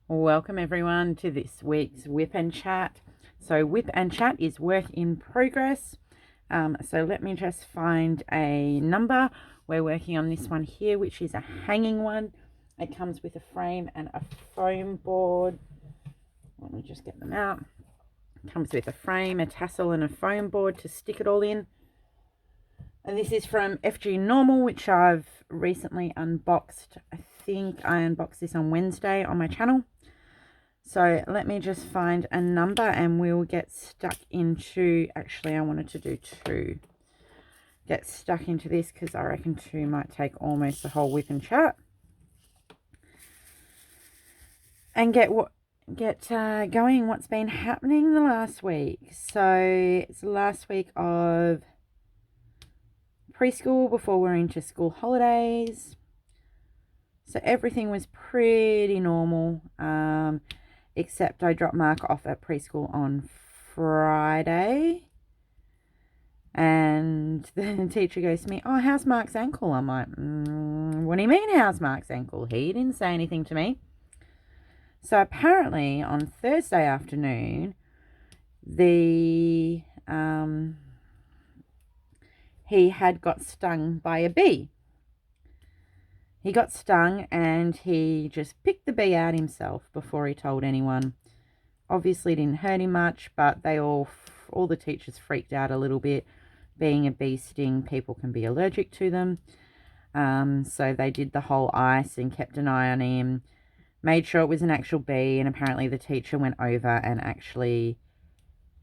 Welcome everyone to this week's Wip and Chat. So Wip and Chat is work in progress. So let me just find a number. We're working on this one here, which is a hanging one. It comes with a frame and a foam board. Let me just get them out. It comes with a frame, a tassel and a foam board to stick it all in. And this is from FG Normal, which I've recently unboxed. I think I unboxed this on Wednesday on my channel. So let me just find a number and we'll get stuck into, actually I wanted to do 2. Get stuck into this because I reckon 2 might take almost the whole Wip and Chat. And get going what's been happening the last week. So it's the last week of preschool before we're into school holidays. So everything was pretty normal. Except I dropped Mark off at preschool on Friday. And the teacher goes to me, "Oh, how's Mark's ankle?" I'm like, what do you mean, how's Mark's ankle? He didn't say anything to me. So apparently on Thursday afternoon, he had got stung by a bee. He got stung and he just picked the bee out himself before he told anyone. Obviously didn't hurt him much, but all the teachers freaked out a little bit. Being a bee sting, people can be allergic to them. So they did the whole ice and kept an eye on him, made sure it was an actual bee, and apparently the teacher went over and actually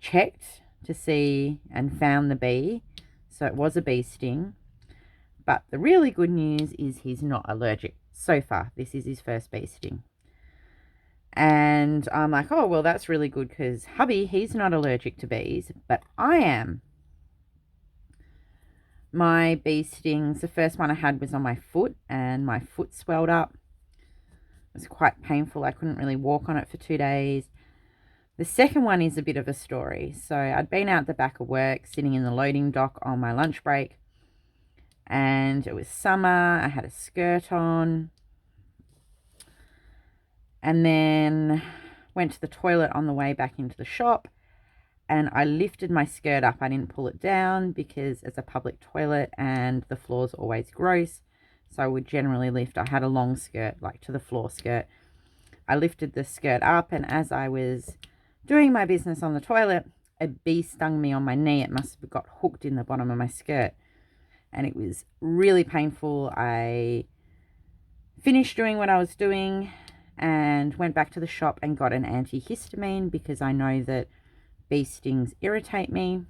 checked to see and found the bee. So it was a bee sting. But the really good news is he's not allergic so far. This is his first bee sting. And I'm like, oh, well, that's really good because hubby, he's not allergic to bees, but I am. My bee stings, the first one I had was on my foot and my foot swelled up. It was quite painful. I couldn't really walk on it for 2 days. The second one is a bit of a story. So I'd been out the back of work, sitting in the loading dock on my lunch break. And it was summer. I had a skirt on. And then went to the toilet on the way back into the shop. And I lifted my skirt up. I didn't pull it down because it's a public toilet and the floor's always gross. So I would generally lift. I had a long skirt, like to the floor skirt. I lifted the skirt up, and as I was doing my business on the toilet, a bee stung me on my knee. It must have got hooked in the bottom of my skirt. And it was really painful. I finished doing what I was doing and went back to the shop and got an antihistamine because I know that bee stings irritate me.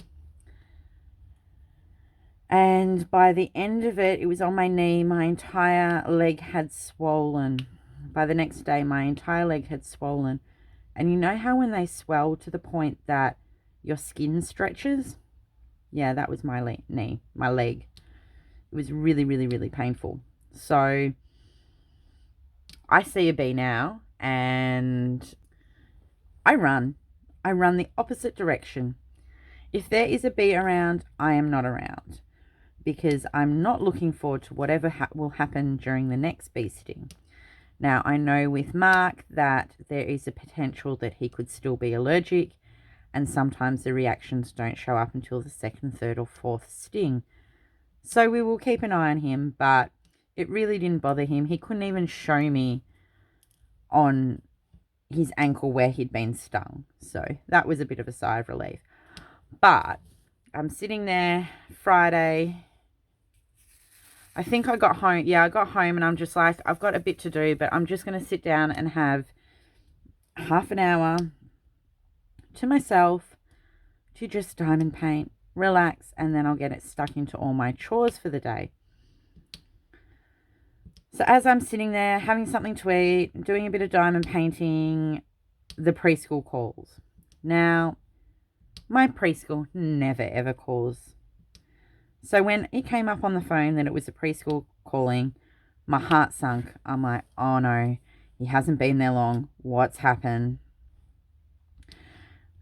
And by the end of it, it was on my knee. My entire leg had swollen. By the next day, my entire leg had swollen. And you know how when they swell to the point that your skin stretches? Yeah, that was my my leg. It was really, really, really painful. So I see a bee now and I run. I run the opposite direction. If there is a bee around, I am not around because I'm not looking forward to whatever will happen during the next bee sting. Now, I know with Mark that there is a potential that he could still be allergic, and sometimes the reactions don't show up until the 2nd, 3rd, or 4th sting. So we will keep an eye on him, but it really didn't bother him. He couldn't even show me on his ankle where he'd been stung. So that was a bit of a sigh of relief. But I'm sitting there Friday. I think I got home. Yeah, I got home and I'm just like, I've got a bit to do, but I'm just going to sit down and have half an hour to myself to just diamond paint, relax, and then I'll get it stuck into all my chores for the day. So as I'm sitting there having something to eat, doing a bit of diamond painting, the preschool calls. Now, my preschool never ever calls. So when it came up on the phone that it was a preschool calling, my heart sunk. I'm like, oh no, he hasn't been there long. What's happened?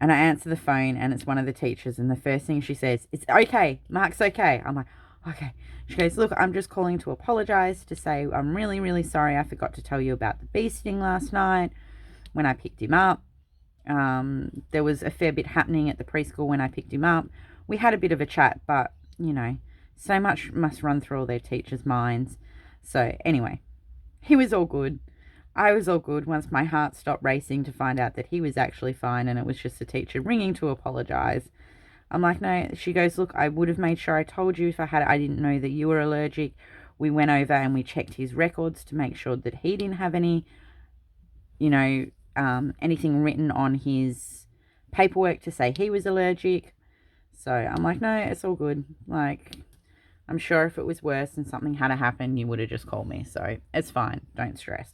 And I answer the phone and it's one of the teachers, and the first thing she says, "It's okay, Mark's okay." I'm like, okay. She goes, "Look, I'm just calling to apologize, to say I'm really, really sorry. I forgot to tell you about the bee sting last night. when I picked him up. There was a fair bit happening at the preschool when I picked him up. We had a bit of a chat, but, you know, so much must run through all their teachers' minds. So anyway, he was all good. I was all good once my heart stopped racing to find out that he was actually fine and it was just the teacher ringing to apologise. I'm like, no. She goes, look, I would have made sure I told you if I had it. I didn't know that you were allergic. We went over and we checked his records to make sure that he didn't have any, you know, anything written on his paperwork to say he was allergic. So I'm like, no, it's all good. Like, I'm sure if it was worse and something had to happen, you would have just called me. So it's fine. Don't stress.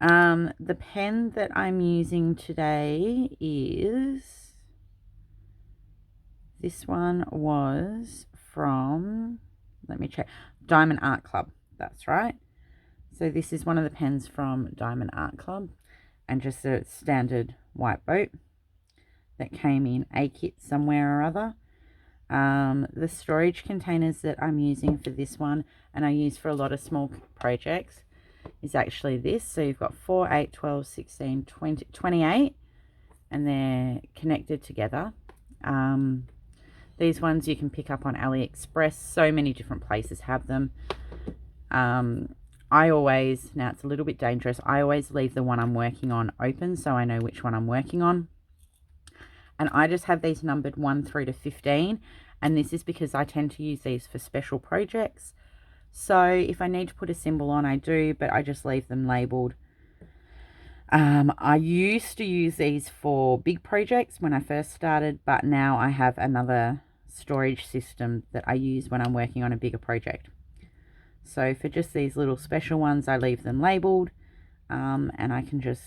The pen that I'm using today is, this one was from, let me check, Diamond Art Club. That's right. So this is one of the pens from Diamond Art Club, and just a standard white boat that came in a kit somewhere or other. The storage containers that I'm using for this one, and I use for a lot of small projects, is actually this. So you've got 4, 8, 12, 16, 20, 28, and they're connected together. These ones you can pick up on AliExpress. So many different places have them. I always, now it's a little bit dangerous, I always leave the one I'm working on open so I know which one I'm working on. And I just have these numbered 1 through to 15. And this is because I tend to use these for special projects. So if I need to put a symbol on, I do, but I just leave them labelled. I used to use these for big projects when I first started, but now I have another storage system that I use when I'm working on a bigger project. So for just these little special ones, I leave them labelled. And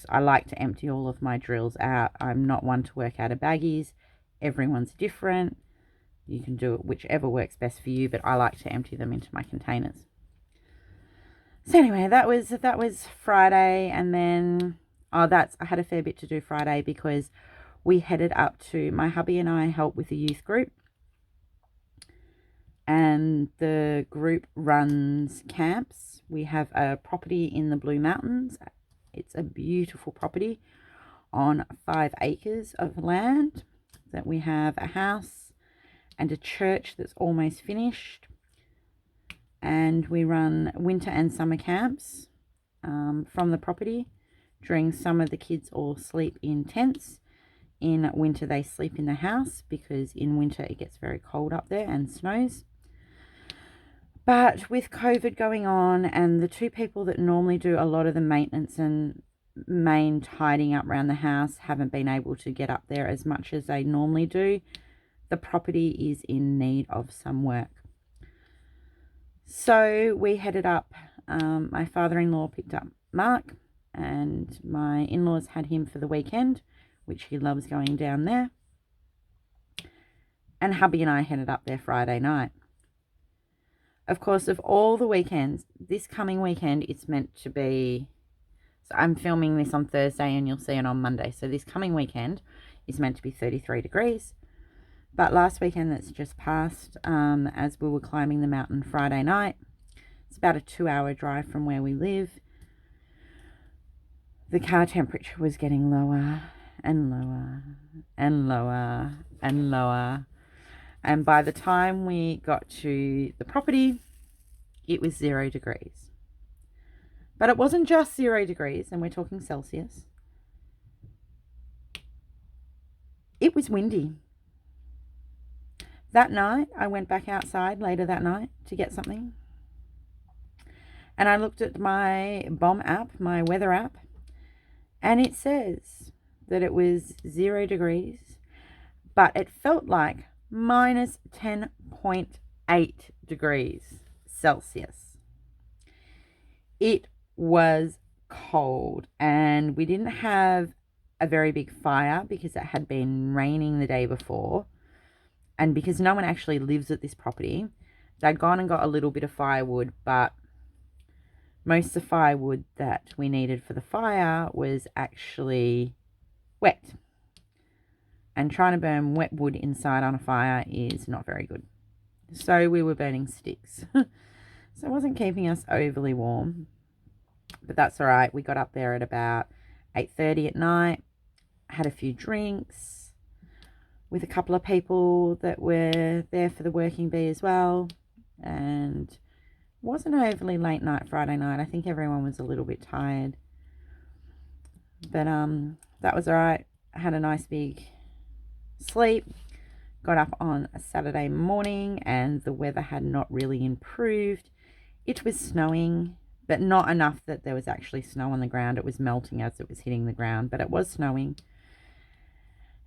I like to empty all of my drills out. I'm not one to work out of baggies. Everyone's different. You can do it whichever works best for you, but I like to empty them into my containers. So anyway, that was Friday, and then I had a fair bit to do Friday because we headed up to, my hubby and I help with a youth group, and the group runs camps. We have a property in the Blue Mountains. It's a beautiful property on 5 acres of land that we have a house and a church that's almost finished. And we run winter and summer camps from the property. During summer, the kids all sleep in tents. In winter, they sleep in the house because in winter it gets very cold up there and snows. But with COVID going on, and the 2 people that normally do a lot of the maintenance and main tidying up around the house haven't been able to get up there as much as they normally do, the property is in need of some work. So we headed up. My father-in-law picked up Mark, and my in-laws had him for the weekend, which he loves going down there. And hubby and I headed up there Friday night. Of course, of all the weekends, this coming weekend, it's meant to be, so I'm filming this on Thursday and you'll see it on Monday. So this coming weekend is meant to be 33 degrees. But last weekend that's just passed, as we were climbing the mountain Friday night, it's about a 2-hour drive from where we live, the car temperature was getting lower and lower and lower and lower. And by the time we got to the property, it was 0 degrees. But it wasn't just 0 degrees, and we're talking Celsius. It was windy. That night, I went back outside later that night to get something. And I looked at my BOM app, my weather app, and it says that it was 0 degrees, but it felt like minus 10.8 degrees Celsius. It was cold, and we didn't have a very big fire because it had been raining the day before. And because no one actually lives at this property, they'd gone and got a little bit of firewood, but most of the firewood that we needed for the fire was actually wet. And trying to burn wet wood inside on a fire is not very good. So we were burning sticks. So it wasn't keeping us overly warm. But that's all right. We got up there at about 8:30 at night, had a few drinks with a couple of people that were there for the working bee as well. And wasn't overly late night Friday night. I think everyone was a little bit tired. But that was all right. I had a nice big sleep. Got up on a Saturday morning and the weather had not really improved. It was snowing, but not enough that there was actually snow on the ground. It was melting as it was hitting the ground, but it was snowing.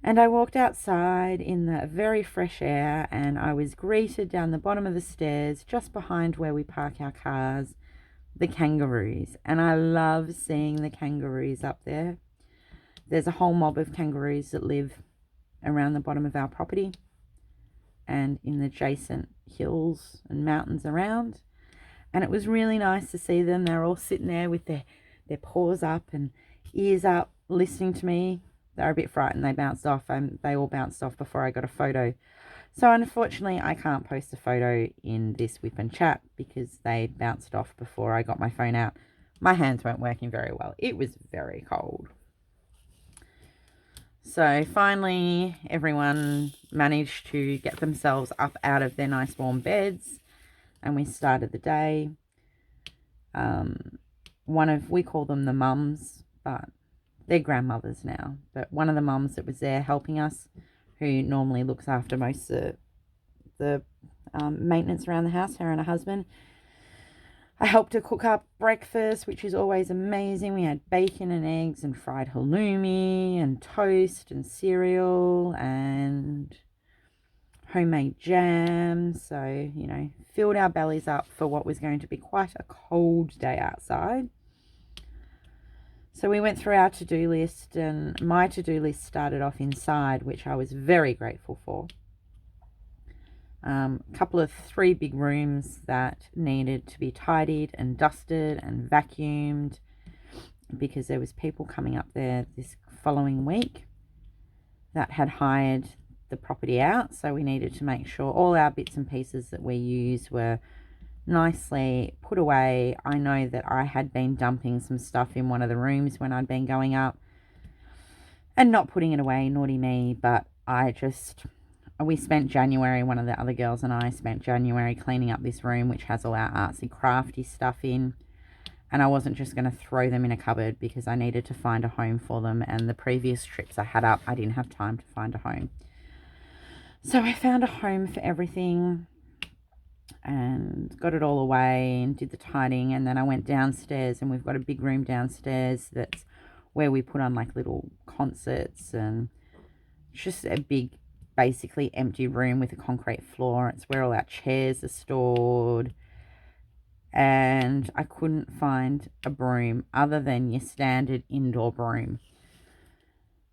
And I walked outside in the very fresh air and I was greeted down the bottom of the stairs, just behind where we park our cars, the kangaroos. And I love seeing the kangaroos up there. There's a whole mob of kangaroos that live around the bottom of our property and in the adjacent hills and mountains around. And it was really nice to see them. They're all sitting there with their paws up and ears up, listening to me. They're a bit frightened. They bounced off, and they all bounced off before I got a photo. So unfortunately, I can't post a photo in this Wip and Chat because they bounced off before I got my phone out. My hands weren't working very well. It was very cold. So finally, everyone managed to get themselves up out of their nice warm beds, and we started the day. We call them the mums, but they're grandmothers now. But one of the mums that was there helping us, who normally looks after most of the maintenance around the house, her and her husband, I helped her cook up breakfast, which is always amazing. We had bacon and eggs and fried halloumi and toast and cereal and homemade jam. So, filled our bellies up for what was going to be quite a cold day outside. So we went through our to-do list, and my to-do list started off inside, which I was very grateful for. Three big rooms that needed to be tidied and dusted and vacuumed because there was people coming up there this following week that had hired the property out. So we needed to make sure all our bits and pieces that we use were nicely put away. I know that I had been dumping some stuff in one of the rooms when I'd been going up and not putting it away, naughty me, but we spent January, one of the other girls and I spent January cleaning up this room, which has all our artsy crafty stuff in. And I wasn't just going to throw them in a cupboard because I needed to find a home for them. And the previous trips I had up, I didn't have time to find a home. So I found a home for everything and got it all away and did the tidying. And then I went downstairs, and we've got a big room downstairs that's where we put on like little concerts, and just a big, basically empty room with a concrete floor. It's where all our chairs are stored. And I couldn't find a broom other than your standard indoor broom.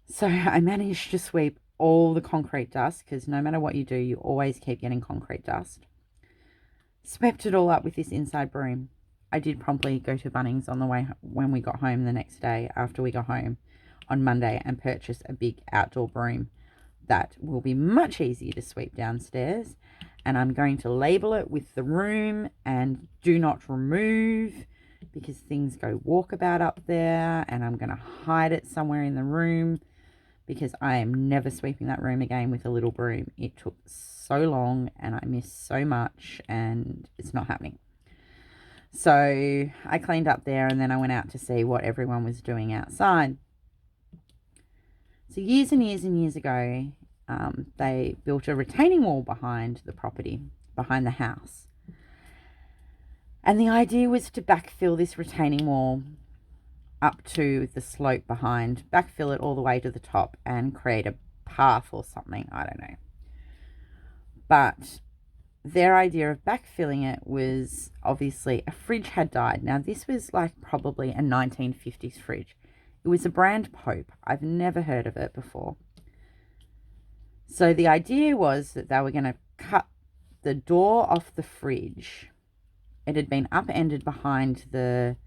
So I managed to sweep all the concrete dust, because no matter what you do, you always keep getting concrete dust. Swept it all up with this inside broom. I did promptly go to Bunnings on the way when we got home the next day after we got home on Monday and purchase a big outdoor broom that will be much easier to sweep downstairs. And I'm going to label it with the room and do not remove, because things go walkabout up there, and I'm going to hide it somewhere in the room because I am never sweeping that room again with a little broom. It took so long and I missed so much, and it's not happening. So I cleaned up there, and then I went out to see what everyone was doing outside. So years and years and years ago, they built a retaining wall behind the property, behind the house. And the idea was to backfill this retaining wall up to the slope behind, backfill it all the way to the top and create a path or something, I don't know. But their idea of backfilling it was, obviously, a fridge had died. Now, this was like probably a 1950s fridge. It was a brand Pope. I've never heard of it before. So the idea was that they were going to cut the door off the fridge. It had been upended behind the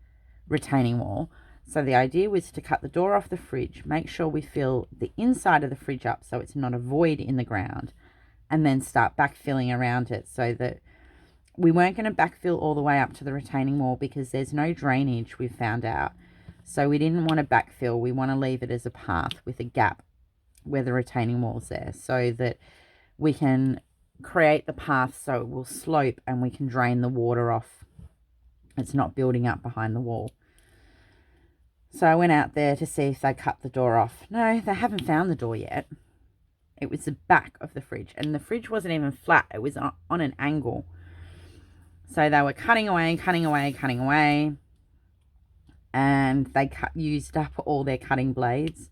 retaining wall. So the idea was to cut the door off the fridge, make sure we fill the inside of the fridge up so it's not a void in the ground, and then start backfilling around it so that we weren't going to backfill all the way up to the retaining wall because there's no drainage, we've found out. So we didn't want to backfill. We want to leave it as a path with a gap where the retaining wall's there, so that we can create the path so it will slope and we can drain the water off. It's not building up behind the wall. So I went out there to see if they cut the door off. No, they haven't found the door yet. It was the back of the fridge, and the fridge wasn't even flat. It was on an angle. So they were cutting away, and they used up all their cutting blades.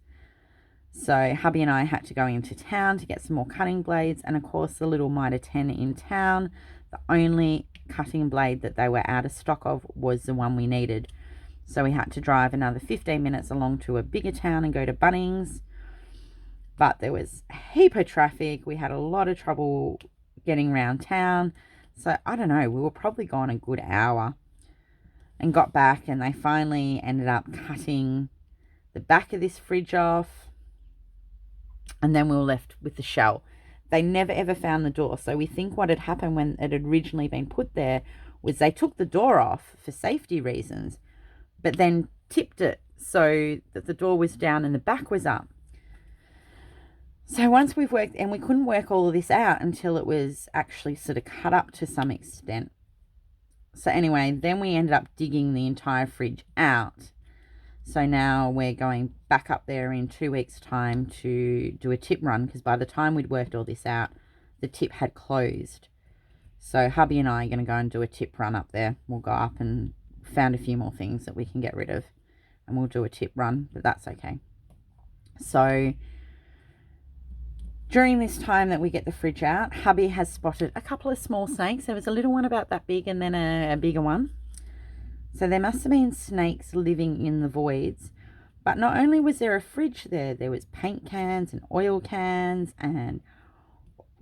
So hubby and I had to go into town to get some more cutting blades, and of course the little Mitre 10 in town, the only cutting blade that they were out of stock of was the one we needed. So we had to drive another 15 minutes along to a bigger town and go to Bunnings. But there was a heap of traffic. We had a lot of trouble getting around town. So I don't know, we were probably gone a good hour and got back, and they finally ended up cutting the back of this fridge off. And then we were left with the shell. They never ever found the door. So we think what had happened when it had originally been put there was they took the door off for safety reasons, but then tipped it so that the door was down and the back was up. So once we've worked, and we couldn't work all of this out until it was actually sort of cut up to some extent. So anyway, then we ended up digging the entire fridge out. So now we're going back up there in 2 weeks' time to do a tip run, because by the time we'd worked all this out, the tip had closed. So hubby and I are going to go and do a tip run up there. We'll go up and found a few more things that we can get rid of, and we'll do a tip run, but that's okay. So during this time that we get the fridge out, hubby has spotted a couple of small snakes. There was a little one about that big, and then a bigger one. So there must have been snakes living in the voids. But not only was there a fridge there, there was paint cans and oil cans and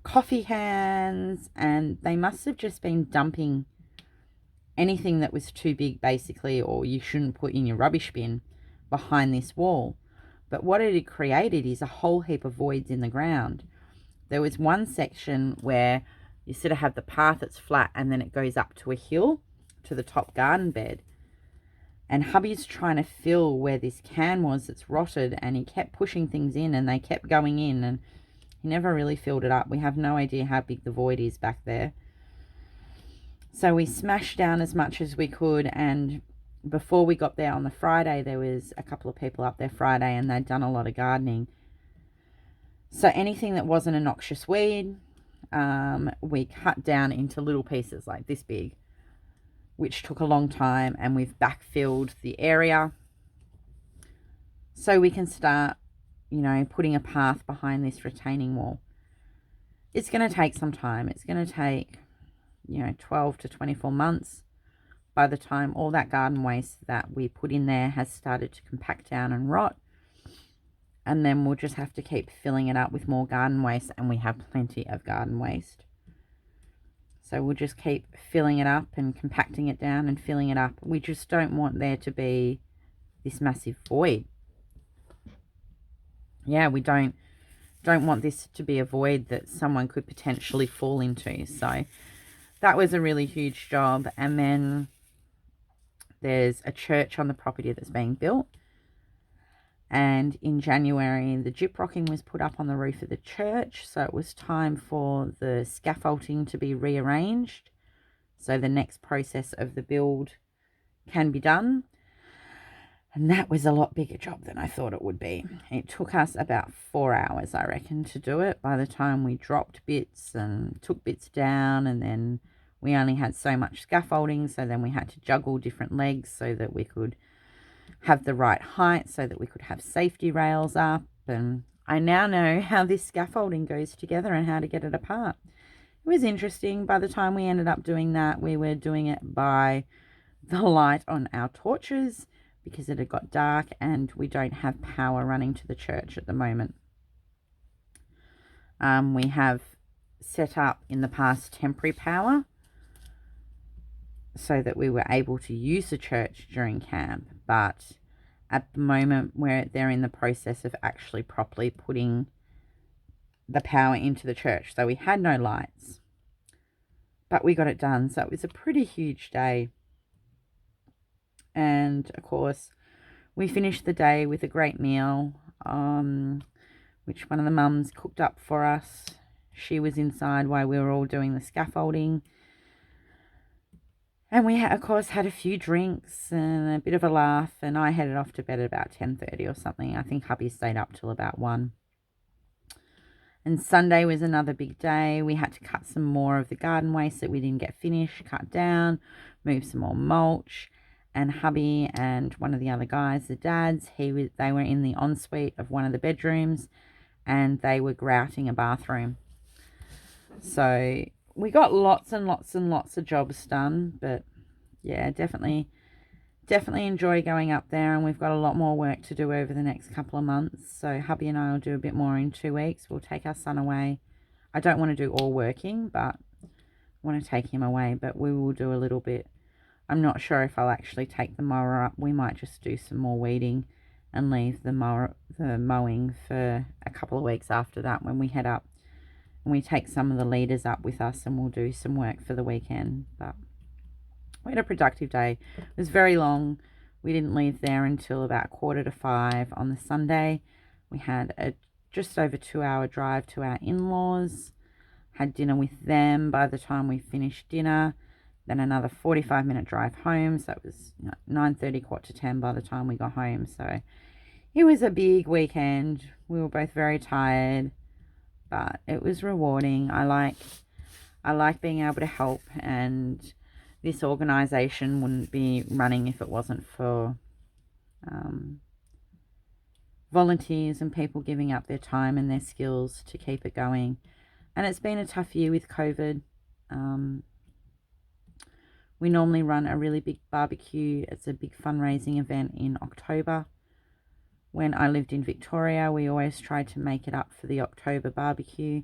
coffee cans, and they must have just been dumping anything that was too big, basically, or you shouldn't put in your rubbish bin behind this wall. But what it had created is a whole heap of voids in the ground. There was one section where you sort of have the path that's flat, and then it goes up to a hill to the top garden bed. And hubby's trying to fill where this can was that's rotted, and he kept pushing things in, and they kept going in, and he never really filled it up. We have no idea how big the void is back there. So we smashed down as much as we could, and before we got there on the Friday, there was a couple of people up there Friday, and they'd done a lot of gardening. So anything that wasn't a noxious weed, we cut down into little pieces like this big, which took a long time, and we've backfilled the area so we can start, putting a path behind this retaining wall. It's going to take some time. It's going to take, 12 to 24 months by the time all that garden waste that we put in there has started to compact down and rot. And then we'll just have to keep filling it up with more garden waste, and we have plenty of garden waste. So we'll just keep filling it up and compacting it down and filling it up. We just don't want there to be this massive void. Yeah, we don't want this to be a void that someone could potentially fall into. So that was a really huge job. And then there's a church on the property that's being built. And in January, the gyprocking was put up on the roof of the church. So it was time for the scaffolding to be rearranged, so the next process of the build can be done. And that was a lot bigger job than I thought it would be. It took us about 4 hours, I reckon, to do it. By the time we dropped bits and took bits down, and then we only had so much scaffolding, so then we had to juggle different legs so that we could have the right height, so that we could have safety rails up. And I now know how this scaffolding goes together and how to get it apart. It was interesting. By the time we ended up doing that, we were doing it by the light on our torches because it had got dark, and we don't have power running to the church at the moment. We have set up in the past temporary power so that we were able to use the church during camp, but at the moment they're in the process of actually properly putting the power into the church. So we had no lights, but we got it done. So it was a pretty huge day. And of course, we finished the day with a great meal, which one of the mums cooked up for us. She was inside while we were all doing the scaffolding. And we, of course, had a few drinks and a bit of a laugh, and I headed off to bed at about 10:30 or something. I think hubby stayed up till about 1. And Sunday was another big day. We had to cut some more of the garden waste that we didn't get finished, cut down, move some more mulch. And hubby and one of the other guys, the dads, they were in the ensuite of one of the bedrooms, and they were grouting a bathroom. So we got lots and lots and lots of jobs done, but yeah, definitely enjoy going up there, and we've got a lot more work to do over the next couple of months. So hubby and I will do a bit more in 2 weeks. We'll take our son away. I don't want to do all working, but I want to take him away, but we will do a little bit. I'm not sure if I'll actually take the mower up. We might just do some more weeding and leave the mowing for a couple of weeks after that when we head up. And we take some of the leaders up with us, and we'll do some work for the weekend. But we had a productive day. It was very long. We didn't leave there until about 4:45 on the Sunday. We had a just over 2-hour drive to our in-laws. Had dinner with them by the time we finished dinner. Then another 45-minute drive home. So it was 9:30, 9:45 by the time we got home. So it was a big weekend. We were both very tired, but it was rewarding. I like being able to help, and this organisation wouldn't be running if it wasn't for volunteers and people giving up their time and their skills to keep it going. And it's been a tough year with COVID. We normally run a really big barbecue. It's a big fundraising event in October. When I lived in Victoria, we always tried to make it up for the October barbecue.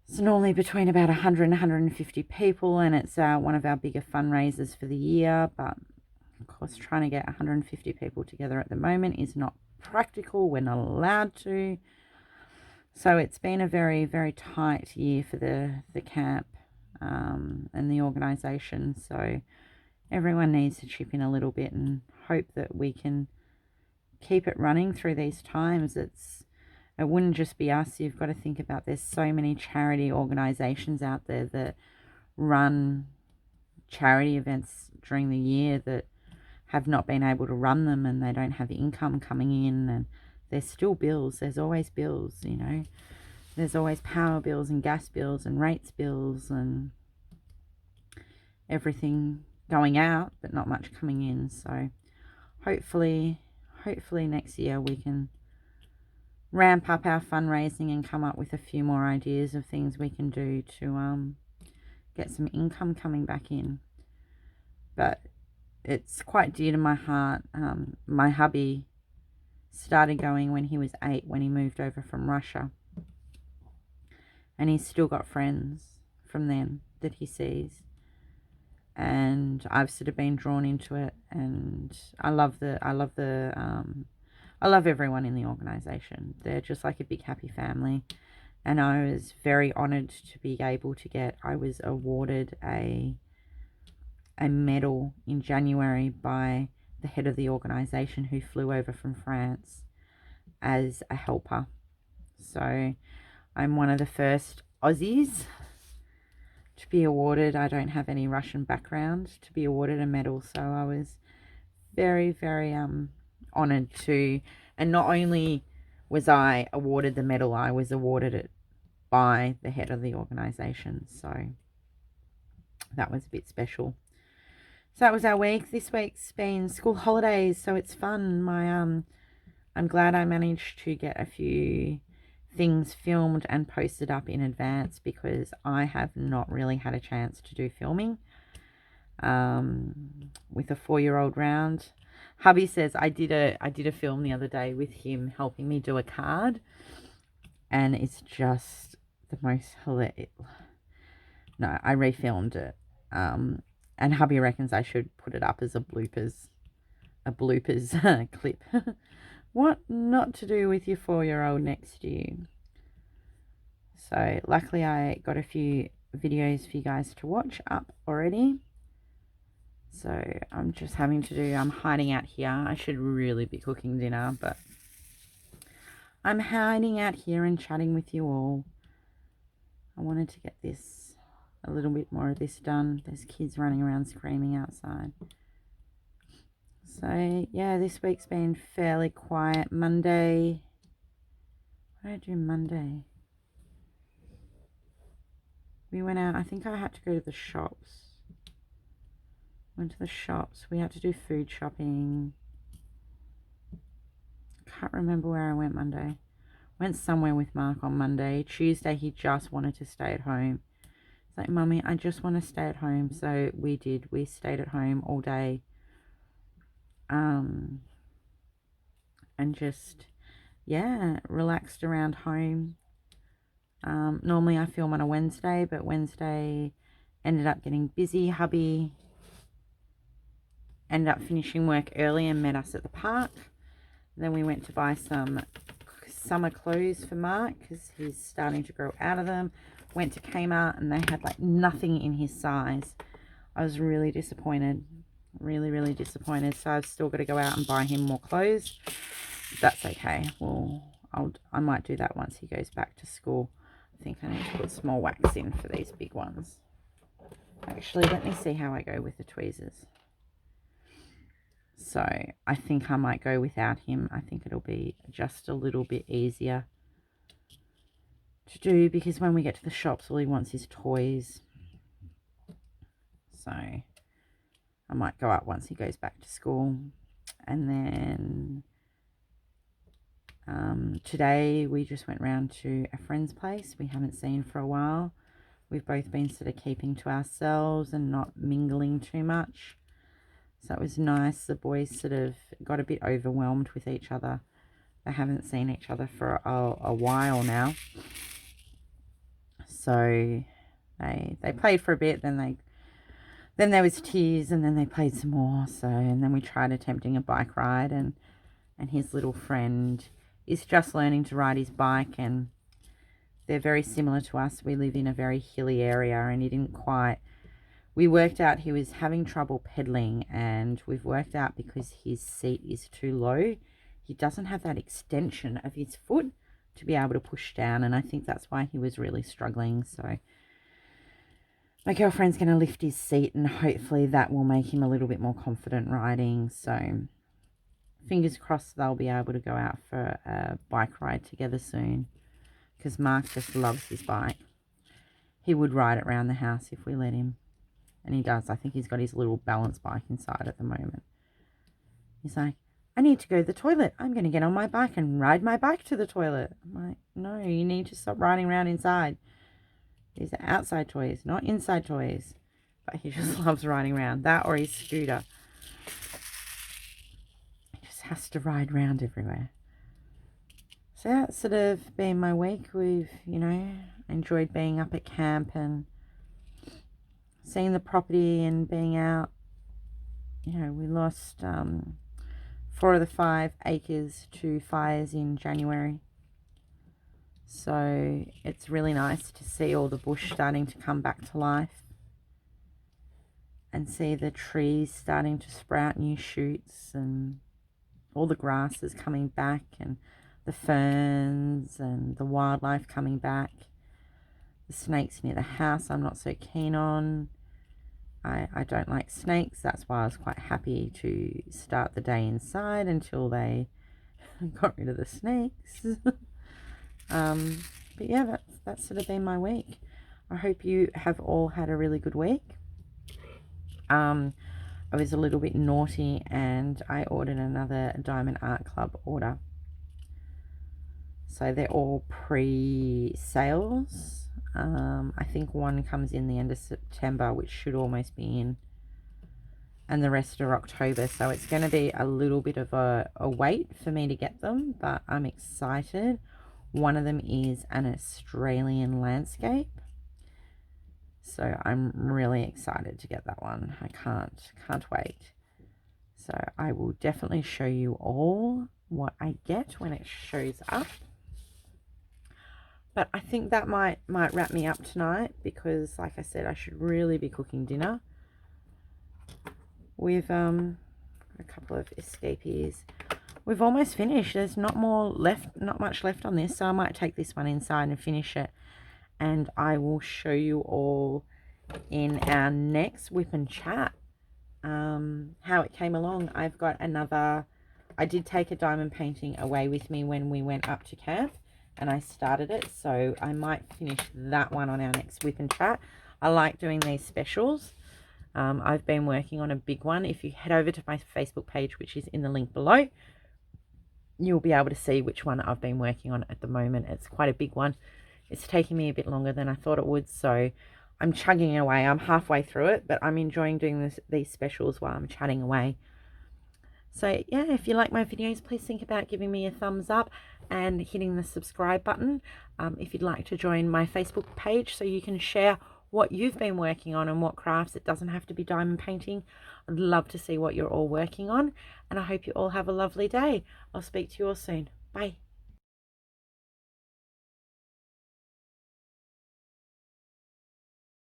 It's normally between about 100 and 150 people, and it's one of our bigger fundraisers for the year. But of course, trying to get 150 people together at the moment is not practical. We're not allowed to. So it's been a very, very tight year for the camp and the organisation. So everyone needs to chip in a little bit and hope that we can keep it running through these times. It wouldn't just be us. You've got to think about, there's so many charity organisations out there that run charity events during the year that have not been able to run them, and they don't have income coming in, and there's still bills. There's always bills, there's always power bills and gas bills and rates bills and everything going out, but not much coming in. So hopefully next year we can ramp up our fundraising and come up with a few more ideas of things we can do to get some income coming back in. But it's quite dear to my heart. My hubby started going when he was 8, when he moved over from Russia, and he's still got friends from then that he sees, and I've sort of been drawn into it. And I love everyone in the organisation. They're just like a big happy family. And I was very honoured to be able to I was awarded a medal in January by the head of the organisation, who flew over from France as a helper. So I'm one of the first Aussies to be awarded. I don't have any Russian background, to be awarded a medal. So I was very, very honoured to, and not only was I awarded the medal, I was awarded it by the head of the organisation. So that was a bit special. So that was our week. This week's been school holidays, so it's fun. I'm glad I managed to get a few things filmed and posted up in advance, because I have not really had a chance to do filming with a 4-year-old round. Hubby says I did a film the other day with him helping me do a card, and it's just the most hilarious. No, I refilmed it, and hubby reckons I should put it up as a bloopers clip. What not to do with your 4-year-old next to you. So luckily I got a few videos for you guys to watch up already. So I'm just having to do, I'm hiding out here. I should really be cooking dinner, but I'm hiding out here and chatting with you all. I wanted to get this, a little bit more of this done. There's kids running around screaming outside. So yeah, this week's been fairly quiet. Monday, what did I do Monday? We went out, I think I had to go to the shops. Went to the shops. We had to do food shopping. Can't remember where I went Monday. Went somewhere with Mark on Monday. Tuesday, he just wanted to stay at home. It's like, Mummy, I just want to stay at home. So we did. We stayed at home all day. And just, yeah, relaxed around home. Normally I film on a Wednesday, but Wednesday ended up getting busy. Hubby ended up finishing work early and met us at the park. Then we went to buy some summer clothes for Mark because he's starting to grow out of them. Went to Kmart and they had like nothing in his size. I was really disappointed. Really disappointed. So I've still got to go out and buy him more clothes. That's okay. Well, I might do that once he goes back to school. I think I need to put some more wax in for these big ones. Actually, let me see how I go with the tweezers. So I think I might go without him. I think it'll be just a little bit easier to do because when we get to the shops, all he wants is toys. So I might go out once he goes back to school. And then today we just went round to a friend's place we haven't seen for a while. We've both been sort of keeping to ourselves and not mingling too much. So it was nice. The boys sort of got a bit overwhelmed with each other. They haven't seen each other for a while now. So they played for a bit, then there was tears, and then they played some more. So, and then we tried attempting a bike ride, and his little friend is just learning to ride his bike, and they're very similar to us. We live in a very hilly area, and he didn't quite, we worked out he was having trouble pedaling, and we've worked out because his seat is too low, he doesn't have that extension of his foot to be able to push down, and I think that's why he was really struggling. So my girlfriend's going to lift his seat, and hopefully that will make him a little bit more confident riding. So fingers crossed they'll be able to go out for a bike ride together soon, because Mark just loves his bike. He would ride it around the house if we let him, and he does. I think he's got his little balance bike inside at the moment. He's like, I need to go to the toilet. I'm going to get on my bike and ride my bike to the toilet. I'm like, no, you need to stop riding around inside. These are outside toys, not inside toys. But he just loves riding around. That or his scooter. He just has to ride around everywhere. So that's sort of been my week. We've, enjoyed being up at camp and seeing the property and being out. We lost 4 of the 5 acres to fires in January. So it's really nice to see all the bush starting to come back to life and see the trees starting to sprout new shoots and all the grasses coming back and the ferns and the wildlife coming back. The snakes near the house I'm not so keen on. I don't like snakes. That's why I was quite happy to start the day inside until they got rid of the snakes. But yeah, that's sort of been my week. I hope you have all had a really good week. I was a little bit naughty and I ordered another Diamond Art Club order. So they're all pre-sales. I think one comes in the end of September, which should almost be in, and the rest are October. So it's going to be a little bit of a wait for me to get them, but I'm excited. One of them is an Australian landscape, so I'm really excited to get that one. I can't wait. So I will definitely show you all what I get when it shows up. But I think that might wrap me up tonight, because like I said, I should really be cooking dinner with a couple of escapees. We've almost finished. There's not much left on this, so I might take this one inside and finish it, and I will show you all in our next Whip and Chat how it came along. I've got another, I did take a diamond painting away with me when we went up to camp, and I started it, so I might finish that one on our next Whip and Chat. I like doing these specials. I've been working on a big one. If you head over to my Facebook page, which is in the link below, you'll be able to see which one I've been working on at the moment. It's quite a big one. It's taking me a bit longer than I thought it would, so I'm chugging away. I'm halfway through it, but I'm enjoying doing these specials while I'm chatting away. So yeah, if you like my videos, please think about giving me a thumbs up and hitting the subscribe button. If you'd like to join my Facebook page so you can share what you've been working on and what crafts. It doesn't have to be diamond painting. I'd love to see what you're all working on, and I hope you all have a lovely day. I'll speak to you all soon. Bye.